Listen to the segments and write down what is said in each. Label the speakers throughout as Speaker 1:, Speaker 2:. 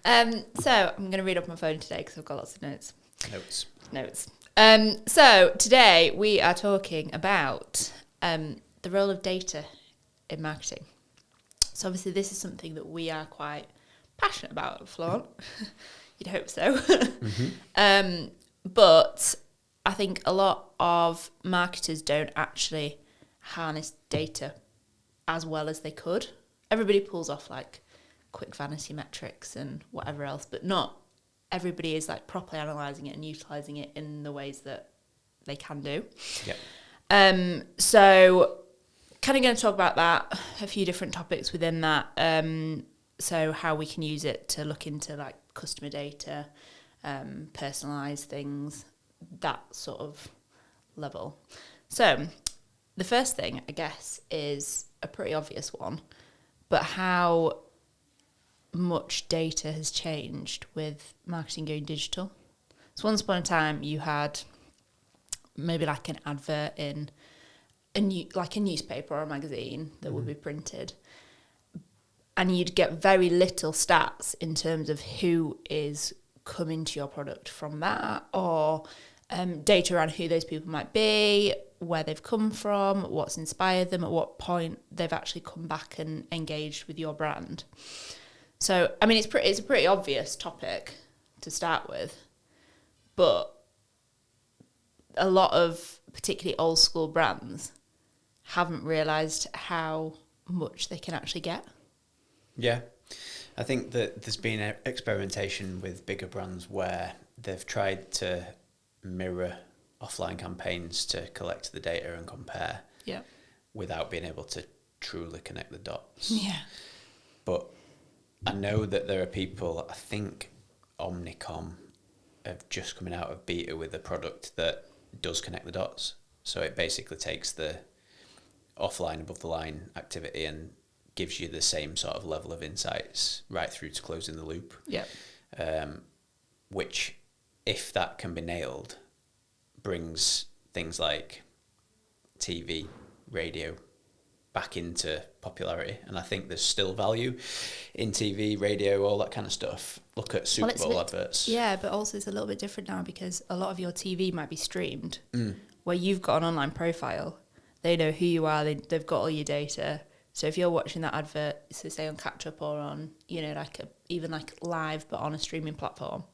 Speaker 1: So I'm going to read off my phone today because I've got lots of notes. So today we are talking about the role of data in marketing. So obviously this is something that we are quite passionate about at Flaunt. You'd hope so. But I think a lot of marketers don't actually harness data as well as they could. Everybody pulls off like quick vanity metrics and whatever else, but not everybody is like properly analysing it and utilising it in the ways that they can do.
Speaker 2: Yeah.
Speaker 1: So kind of going to talk about that, a few different topics within that. So how we can use it to look into like customer data, personalised things, that sort of level. So the first thing, I guess, is a pretty obvious one, but how much data has changed with marketing going digital. So once upon a time, you had maybe like an advert in a newspaper or a magazine that would be printed, and you'd get very little stats in terms of who is coming to your product from that, or data around who those people might be, where they've come from, what's inspired them, at what point they've actually come back and engaged with your brand. So, I mean, it's a pretty obvious topic to start with, but a lot of particularly old school brands haven't realised how much they can actually get.
Speaker 2: Yeah. I think that there's been experimentation with bigger brands where they've tried to mirror offline campaigns to collect the data and compare without being able to truly connect the dots.
Speaker 1: Yeah.
Speaker 2: But I know that there are people, I think Omnicom are just coming out of beta with a product that does connect the dots. So it basically takes the offline above the line activity and gives you the same sort of level of insights right through to closing the loop.
Speaker 1: Yeah.
Speaker 2: Which, if that can be nailed, brings things like TV, radio back into popularity. And I think there's still value in TV, radio, all that kind of stuff. Look at Super Bowl adverts.
Speaker 1: Yeah, but also it's a little bit different now because a lot of your TV might be streamed where you've got an online profile. They know who you are. They've got all your data. So if you're watching that advert, so say on Catch Up or on, even live, but on a streaming platform,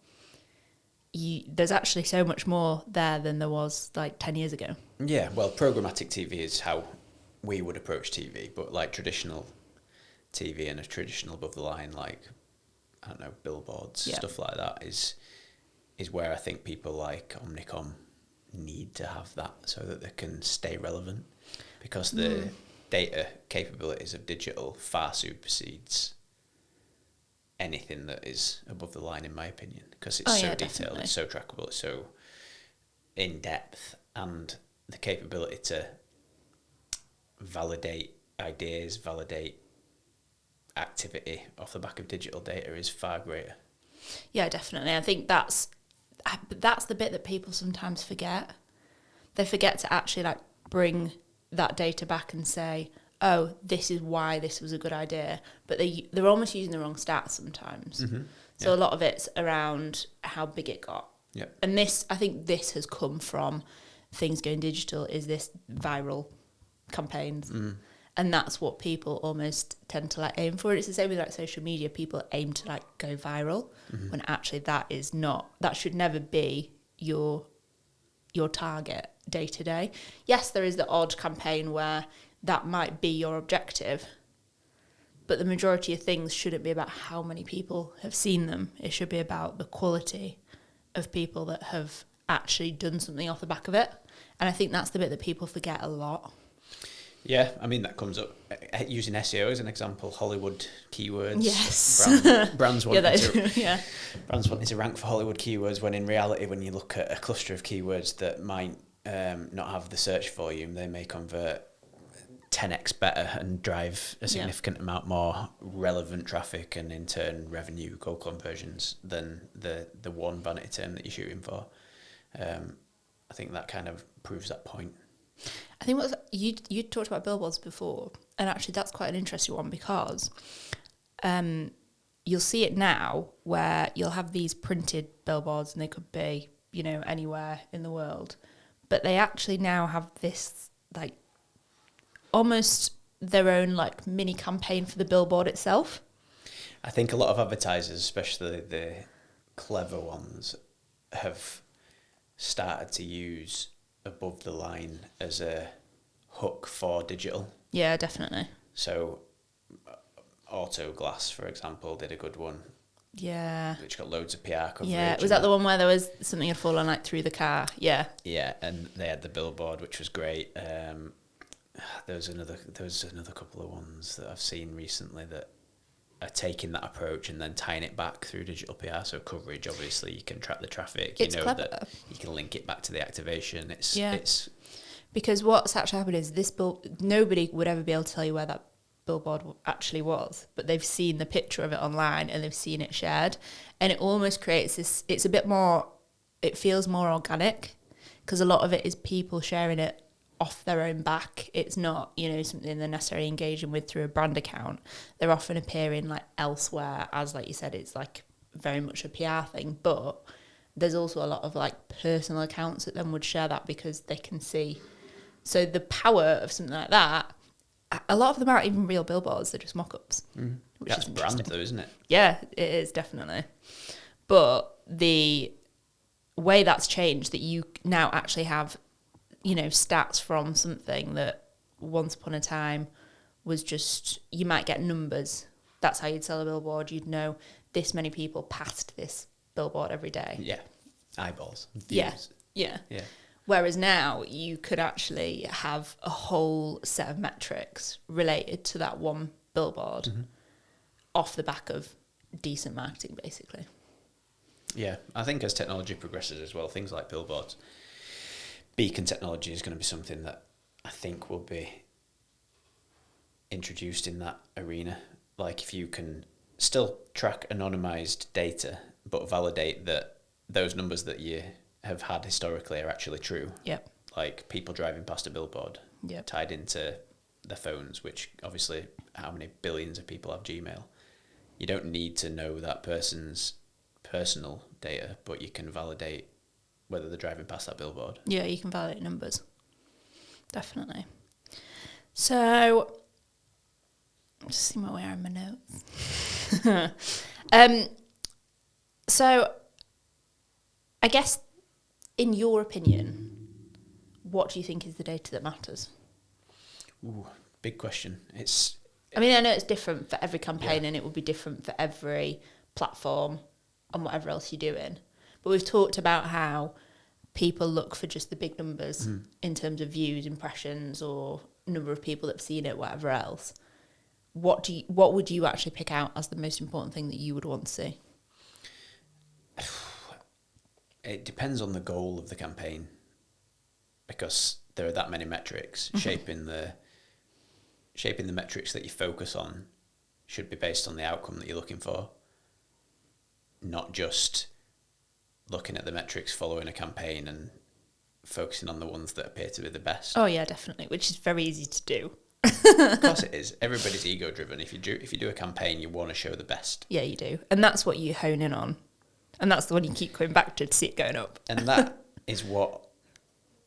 Speaker 1: there's actually so much more there than there was like 10 years ago.
Speaker 2: Yeah, well, programmatic TV is how we would approach TV, but like traditional TV and a traditional above the line, like, I don't know, billboards, stuff like that is where I think people like Omnicom need to have that so that they can stay relevant, because the data capabilities of digital far supersedes anything that is above the line, in my opinion, because it's so detailed, definitely. It's so trackable, it's so in depth, and the capability to validate ideas, validate activity off the back of digital data is far greater.
Speaker 1: Yeah, definitely. I think that's the bit that people sometimes forget. They forget to actually like bring that data back and say, oh, this is why this was a good idea. But they're almost using the wrong stats sometimes. So a lot of it's around how big it got.
Speaker 2: Yeah.
Speaker 1: And I think this has come from things going digital, is this viral campaigns. And that's what people almost tend to like aim for. It's the same with like social media. People aim to like go viral when actually that should never be your target day to day. Yes, there is the odd campaign where that might be your objective, but the majority of things shouldn't be about how many people have seen them. It should be about the quality of people that have actually done something off the back of it. And I think that's the bit that people forget a lot.
Speaker 2: Yeah, I mean, that comes up using SEO as an example. Hollywood keywords.
Speaker 1: Yes.
Speaker 2: Brands wanting to rank for Hollywood keywords, when in reality, when you look at a cluster of keywords that might not have the search volume, they may convert 10x better and drive a significant amount more relevant traffic, and in turn revenue, goal conversions, than the one vanity term that you're shooting for. I think that kind of proves that point.
Speaker 1: I think you talked about billboards before, and actually that's quite an interesting one, because you'll see it now where you'll have these printed billboards and they could be, you know, anywhere in the world. But they actually now have this, like, almost their own, like, mini campaign for the billboard itself.
Speaker 2: I think a lot of advertisers, especially the clever ones, have started to use above the line as a hook for digital.
Speaker 1: Yeah, definitely.
Speaker 2: So Auto Glass, for example, did a good one.
Speaker 1: Yeah.
Speaker 2: Which got loads of PR coverage.
Speaker 1: Yeah, was that the one where there was something had fallen, like, through the car? Yeah.
Speaker 2: Yeah, and they had the billboard, which was great. There was another couple of ones that I've seen recently that are taking that approach and then tying it back through digital PR. So coverage, obviously, you can track the traffic.
Speaker 1: It's
Speaker 2: you know
Speaker 1: clever.
Speaker 2: that you can link it back to the activation. It's
Speaker 1: because what's actually happened is nobody would ever be able to tell you where that billboard actually was, but they've seen the picture of it online and they've seen it shared, and it almost creates this. It's a bit more. It feels more organic because a lot of it is people sharing it off their own back. It's not, you know, something they're necessarily engaging with through a brand account. They're often appearing, like, elsewhere, as, like you said, it's like very much a PR thing. But there's also a lot of, like, personal accounts that then would share that because they can see. So the power of something like that, a lot of them aren't even real billboards, they're just mock-ups. Which
Speaker 2: that's
Speaker 1: is
Speaker 2: brand though, isn't it?
Speaker 1: Yeah, it is, definitely. But the way that's changed, that you now actually have, you know, stats from something that once upon a time was just, you might get numbers. That's how you'd sell a billboard. You'd know this many people passed this billboard every day.
Speaker 2: Yeah. Eyeballs. Views.
Speaker 1: Yeah.
Speaker 2: Yeah.
Speaker 1: Whereas now you could actually have a whole set of metrics related to that one billboard off the back of decent marketing, basically.
Speaker 2: Yeah. I think as technology progresses as well, things like billboards, beacon technology is going to be something that I think will be introduced in that arena. Like, if you can still track anonymized data, but validate that those numbers that you have had historically are actually true.
Speaker 1: Yep.
Speaker 2: Like people driving past a billboard,
Speaker 1: Yep.
Speaker 2: tied into their phones, which obviously how many billions of people have Gmail. You don't need to know that person's personal data, but you can validate whether they're driving past that billboard.
Speaker 1: Yeah, you can validate numbers. Definitely. So, just see where we are in my notes. So, I guess, in your opinion, what do you think is the data that matters?
Speaker 2: Ooh, big question.
Speaker 1: I mean, I know it's different for every campaign, and it will be different for every platform and whatever else you're doing. But we've talked about how people look for just the big numbers in terms of views, impressions, or number of people that have seen it, whatever else. What would you actually pick out as the most important thing that you would want to see?
Speaker 2: It depends on the goal of the campaign, because there are that many metrics. Shaping the metrics that you focus on should be based on the outcome that you're looking for, not just looking at the metrics following a campaign and focusing on the ones that appear to be the best.
Speaker 1: Oh yeah, definitely, which is very easy to do.
Speaker 2: Of course it is. Everybody's ego driven. If you do a campaign, you want to show the best.
Speaker 1: Yeah, you do. And that's what you hone in on. And that's the one you keep going back to see it going up.
Speaker 2: And that is what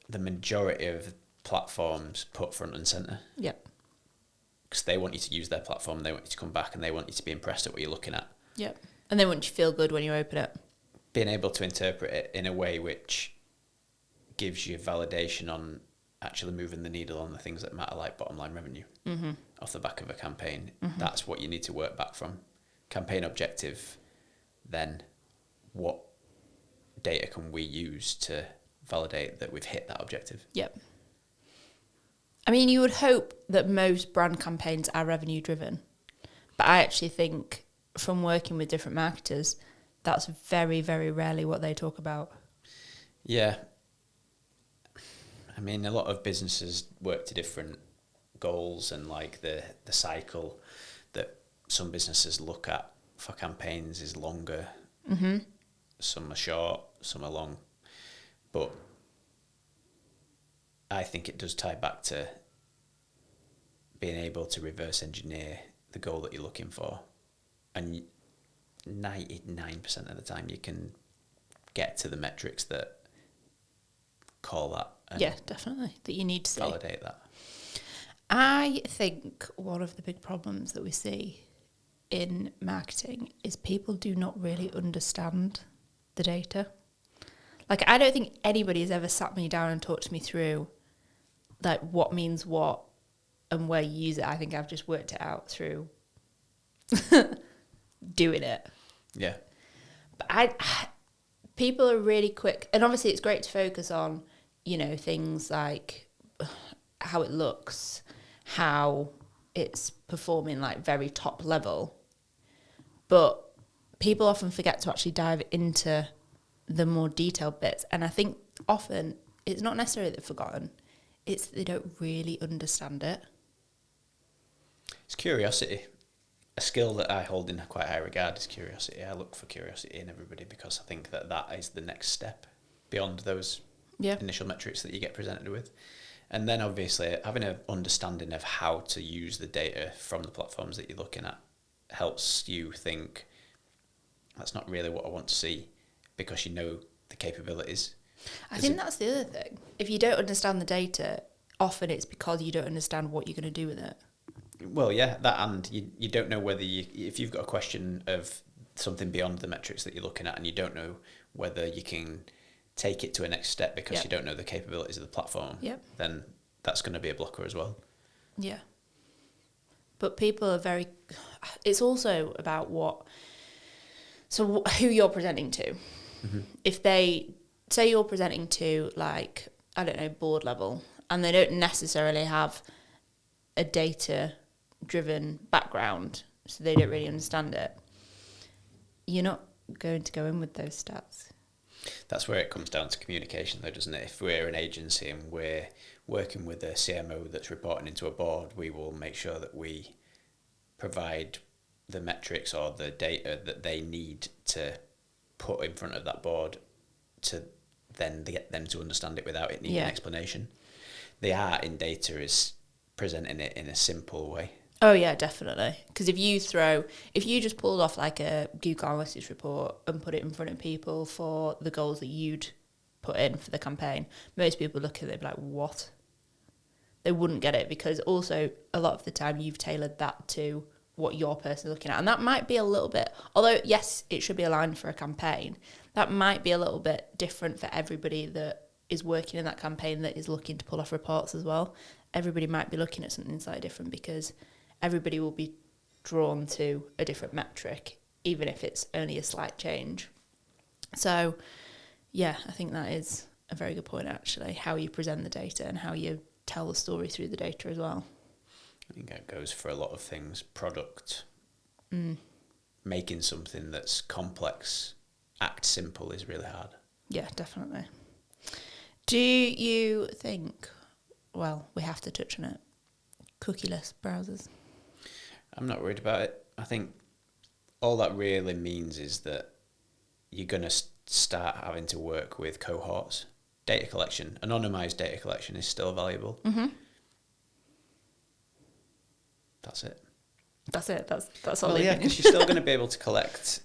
Speaker 2: the majority of platforms put front and centre.
Speaker 1: Yep.
Speaker 2: Because they want you to use their platform, they want you to come back, and they want you to be impressed at what you're looking at.
Speaker 1: Yep. And they want you to feel good when you open it.
Speaker 2: Being able to interpret it in a way which gives you validation on actually moving the needle on the things that matter, like bottom line revenue off the back of a campaign. That's what you need to work back from. Campaign objective, then what data can we use to validate that we've hit that objective?
Speaker 1: Yep. I mean, you would hope that most brand campaigns are revenue driven, but I actually think from working with different marketers, that's very, very rarely what they talk about.
Speaker 2: Yeah. I mean, a lot of businesses work to different goals, and like the cycle that some businesses look at for campaigns is longer. Some are short, some are long. But I think it does tie back to being able to reverse engineer the goal that you're looking for. And 99% of the time you can get to the metrics that call that and
Speaker 1: Yeah, definitely. That you need to see.
Speaker 2: validate that.
Speaker 1: I think one of the big problems that we see in marketing is people do not really understand the data. Like, I don't think anybody has ever sat me down and talked to me through, like, what means what and where you use it. I think I've just worked it out through doing it.
Speaker 2: Yeah.
Speaker 1: But people are really quick, and obviously it's great to focus on, you know, things like how it looks, how it's performing, like, very top level. But people often forget to actually dive into the more detailed bits. And I think often it's not necessarily that they've forgotten, it's that they don't really understand it.
Speaker 2: It's curiosity. A skill that I hold in quite high regard is curiosity. I look for curiosity in everybody because I think that is the next step beyond those initial metrics that you get presented with. And then obviously having an understanding of how to use the data from the platforms that you're looking at helps you think, that's not really what I want to see, because you know the capabilities.
Speaker 1: I think that's the other thing. If you don't understand the data, often it's because you don't understand what you're going to do with it.
Speaker 2: Well, yeah, that, and you don't know whether if you've got a question of something beyond the metrics that you're looking at and you don't know whether you can take it to a next step because you don't know the capabilities of the platform, then that's going to be a blocker as well.
Speaker 1: Yeah. But people are it's also about who you're presenting to. Mm-hmm. If they say you're presenting to, like, I don't know, board level, and they don't necessarily have a data-driven background, so they don't really understand it, you're not going to go in with those stats.
Speaker 2: That's where it comes down to communication, though, doesn't it? If we're an agency and we're working with a CMO that's reporting into a board, we will make sure that we provide the metrics or the data that they need to put in front of that board to then get them to understand it without it needing an explanation. The art in data is presenting it in a simple way.
Speaker 1: Oh yeah, definitely. Because if you just pulled off like a Google Analytics report and put it in front of people for the goals that you'd put in for the campaign, most people look at it and be like, what? They wouldn't get it, because also a lot of the time you've tailored that to what you're personally looking at. And that might be a little bit, although yes, it should be aligned for a campaign, that might be a little bit different for everybody that is working in that campaign that is looking to pull off reports as well. Everybody might be looking at something slightly different because everybody will be drawn to a different metric, even if it's only a slight change. So, yeah, I think that is a very good point, actually, how you present the data and how you tell the story through the data as well.
Speaker 2: I think that goes for a lot of things. Product, making something that's complex act simple is really hard.
Speaker 1: Yeah, definitely. Do you think, well, we have to touch on it, cookieless browsers?
Speaker 2: I'm not worried about it. I think all that really means is that you're going to start having to work with cohorts. Data collection, anonymised data collection is still valuable.
Speaker 1: Mm-hmm.
Speaker 2: That's it.
Speaker 1: That's all.
Speaker 2: Well, yeah, because you're still going to be able to collect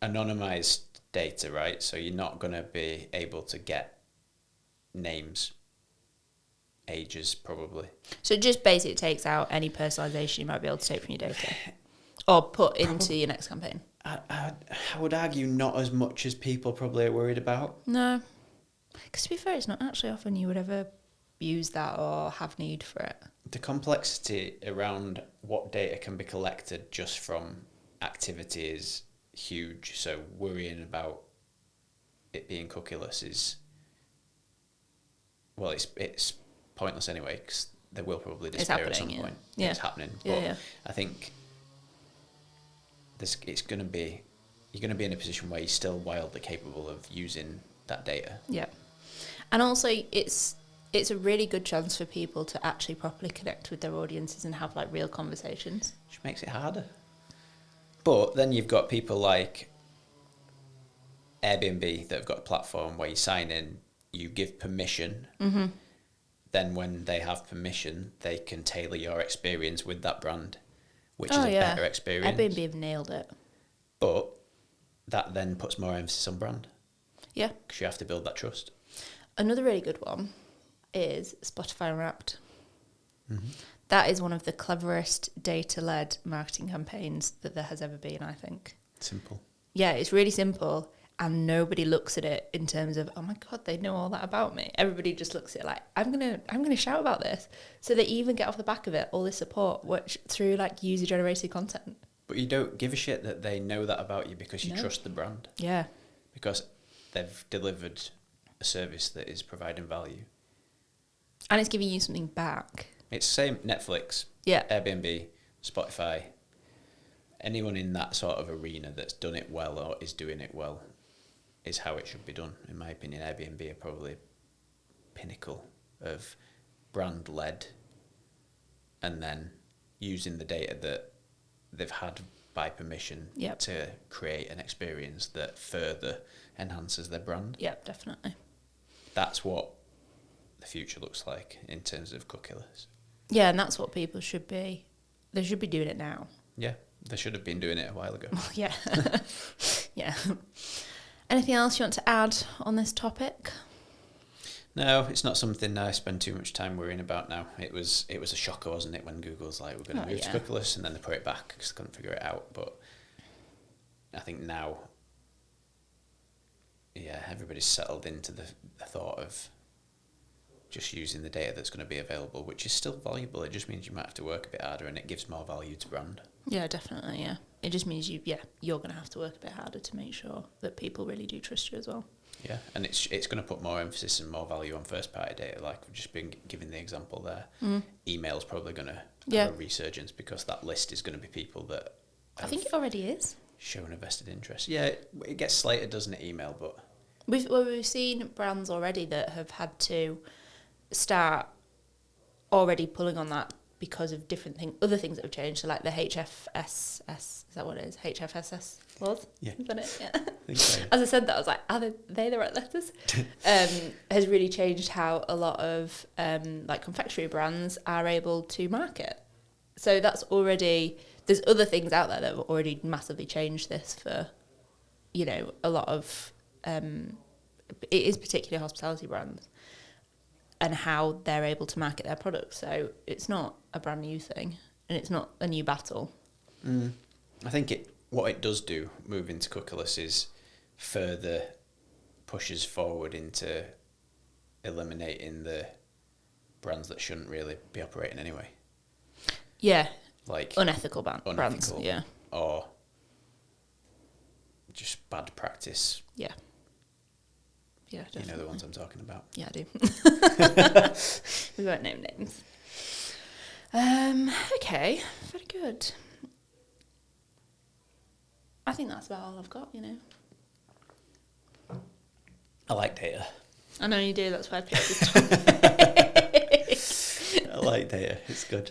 Speaker 2: anonymised data, right? So you're not going to be able to get names, ages, probably.
Speaker 1: So it just basically takes out any personalisation you might be able to take from your data or put into your next campaign.
Speaker 2: I would argue not as much as people probably are worried about.
Speaker 1: No. Because to be fair, it's not actually often you would ever use that or have need for it.
Speaker 2: The complexity around what data can be collected just from activity is huge. So worrying about it being cookieless is, well, it's pointless anyway, because they will probably disappear at some point.
Speaker 1: Yeah.
Speaker 2: It's happening. But I think you're going to be in a position where you're still wildly capable of using that data.
Speaker 1: Yeah. And also it's a really good chance for people to actually properly connect with their audiences and have like real conversations.
Speaker 2: Which makes it harder. But then you've got people like Airbnb that have got a platform where you sign in, you give permission.
Speaker 1: Mm-hmm.
Speaker 2: Then when they have permission, they can tailor your experience with that brand, which is a better experience.
Speaker 1: Airbnb have nailed it.
Speaker 2: But that then puts more emphasis on brand.
Speaker 1: Yeah.
Speaker 2: Because you have to build that trust.
Speaker 1: Another really good one is Spotify Unwrapped.
Speaker 2: Mm-hmm.
Speaker 1: That is one of the cleverest data-led marketing campaigns that there has ever been, I think.
Speaker 2: Simple.
Speaker 1: Yeah, it's really simple, and nobody looks at it in terms of, oh my God, they know all that about me. Everybody just looks at it like, I'm gonna shout about this. So they even get off the back of it all this support, which through like user-generated content.
Speaker 2: But you don't give a shit that they know that about you because you trust the brand.
Speaker 1: Yeah.
Speaker 2: Because they've delivered a service that is providing value.
Speaker 1: And it's giving you something back.
Speaker 2: It's the same Netflix,
Speaker 1: Yeah.
Speaker 2: Airbnb, Spotify. Anyone in that sort of arena that's done it well or is doing it well is how it should be done. In my opinion, Airbnb are probably pinnacle of brand-led and then using the data that they've had by permission to create an experience that further enhances their brand.
Speaker 1: Yep, definitely.
Speaker 2: That's what the future looks like in terms of cookieless.
Speaker 1: Yeah, and that's what people should be. They should be doing it now.
Speaker 2: Yeah, they should have been doing it a while ago.
Speaker 1: Yeah. Yeah. Anything else you want to add on this topic?
Speaker 2: No, it's not something I spend too much time worrying about now. It was a shocker, wasn't it, when Google's like, we're going to move to cookieless, and then they put it back because they couldn't figure it out. But I think now, yeah, everybody's settled into the thought of just using the data that's going to be available, which is still valuable. It just means you might have to work a bit harder, and it gives more value to brand.
Speaker 1: Yeah, definitely, yeah. It just means you're going to have to work a bit harder to make sure that people really do trust you as well.
Speaker 2: Yeah, and it's going to put more emphasis and more value on first-party data, like we've just been giving the example there. Email's probably going to have a resurgence because that list is going to be people that
Speaker 1: I think it already is.
Speaker 2: Showing a vested interest. Yeah, it gets slated, doesn't it, email, but...
Speaker 1: We've seen brands already that have had to start already pulling on that because of other things that have changed. So like the HFSS, is that what it is? HFSS laws?
Speaker 2: Yeah.
Speaker 1: Is that it? Yeah.
Speaker 2: I think so, yeah.
Speaker 1: As I said that, I was like, are they the right letters? Has really changed how a lot of like confectionery brands are able to market. So that's already, there's other things out there that have already massively changed this for, a lot of, it is particularly hospitality brands and how they're able to market their products. So it's not a brand new thing and it's not a new battle.
Speaker 2: I think what it does do, moving to cookieless, is further pushes forward into eliminating the brands that shouldn't really be operating anyway.
Speaker 1: Yeah.
Speaker 2: Like
Speaker 1: unethical brands. Yeah.
Speaker 2: Or just bad practice.
Speaker 1: Yeah. Yeah, definitely.
Speaker 2: You know the ones I'm talking about.
Speaker 1: Yeah, I do. We won't name names. Okay, very good. I think that's about all I've got,
Speaker 2: I like data.
Speaker 1: I know you do, that's why I picked this topic.
Speaker 2: I like data, it's good.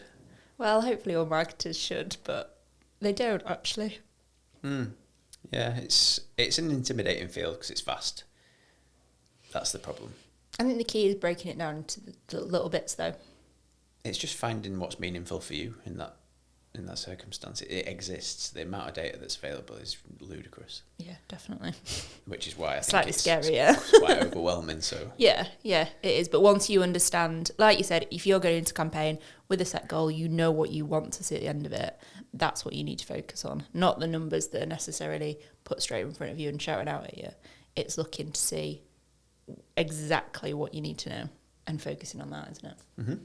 Speaker 1: Well, hopefully all marketers should, but they don't actually.
Speaker 2: Yeah, it's an intimidating field because it's vast. That's the problem.
Speaker 1: I think the key is breaking it down into the little bits, though.
Speaker 2: It's just finding what's meaningful for you in that circumstance. It exists. The amount of data that's available is ludicrous.
Speaker 1: Yeah, definitely.
Speaker 2: Which is why I think
Speaker 1: slightly
Speaker 2: it's
Speaker 1: scary, yeah.
Speaker 2: quite overwhelming. So
Speaker 1: yeah, it is. But once you understand, like you said, if you're going into campaign with a set goal, you know what you want to see at the end of it. That's what you need to focus on, not the numbers that are necessarily put straight in front of you and shouted out at you. It's looking to see exactly what you need to know and focusing on that, isn't it?